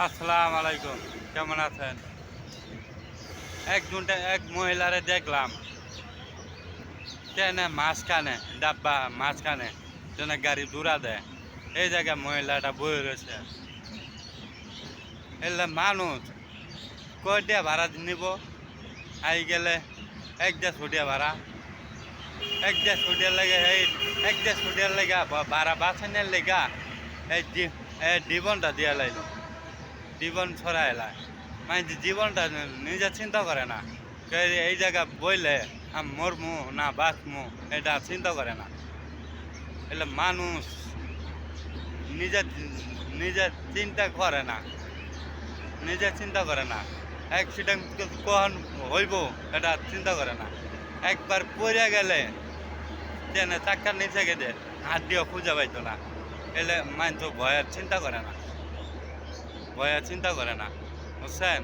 আসসালামু আলাইকুম। কেমন আছেন? এক মহিলারে দেখলাম ট্রেনে মাঝখানে ডাব্বা মাঝখানে ট্রেনে গাড়ি দৌড়া দেয়। এই জায়গায় মহিলাটা বয়ে রয়েছে। এলে মানুষ কয়টা ভাড়া নিব? আই গেলে এক দেড় ফুটিয়া ভাড়া, এক দেড় ফুটিয়ার লেগে এক দেড় ফুটিয়ার লেগা ভাড়া বাঁচানোর লেগা এই জীবনটা দিয়া লাইল, জীবন ছড়া এলায় মানে জীবনটা নিজে চিন্তা করে না। এই জায়গা বইলে আমি মরমু না বাঁচমু এটা চিন্তা করে না। এলে মানুষ নিজে নিজে চিন্তা করে না, নিজে চিন্তা করে না। অ্যাক্সিডেন্ট কখন হইব এটা চিন্তা করে না। একবার পড়ে গেলে ট্রেনে চাক্কার নিচে গেলে হাত দিয়েও খুঁজে পাইতো না। এলে মানুষ ভয়ের চিন্তা করে না, ভয়ের চিন্তা করে না, বুঝছেন?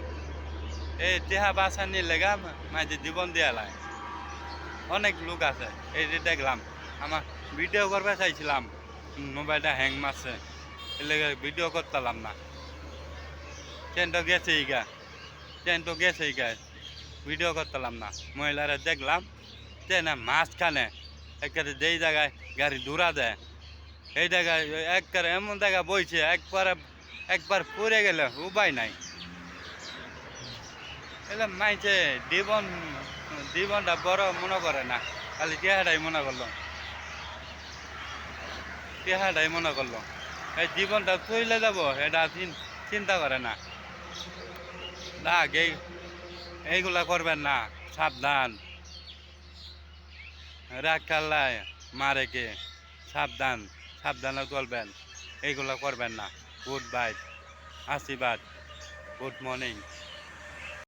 এই দেহা বাঁচানির লেগা মাঝে জীবন দিয়া লাই অনেক লোক আছে। এই যে দেখলাম, আমার ভিডিও করবে চাইছিলাম, মোবাইলটা হ্যাং মারছে, এর লেগে ভিডিও করতাম না। ট্রেন তো গেছে ইগা, ট্রেন তো গেছে ইগা, ভিডিও করতাম না। মহিলারা দেখলাম ট্রেনে মাঝখানে একেবারে যেই জায়গায় গাড়ি দৌড়া দেয় এই জায়গায় একবারে এমন জায়গা বইছে একবার পড়ে গেলে উপায় নাই। এলে মাইছে জীবনটা বড় মনে করে না, খালি টেহাটাই মনে করলো, টেহাটাই মনে করলো। এই জীবনটা চলে যাব এটা চিন্তা করে না। এইগুলা করবেন না, সাবধান। রাগ কাল্লায় মারে কে, সাবধান, সাবধানে চলবেন, এইগুলা করবেন না। গুড বাই, আশীর্বাদ, গুড মর্নিং।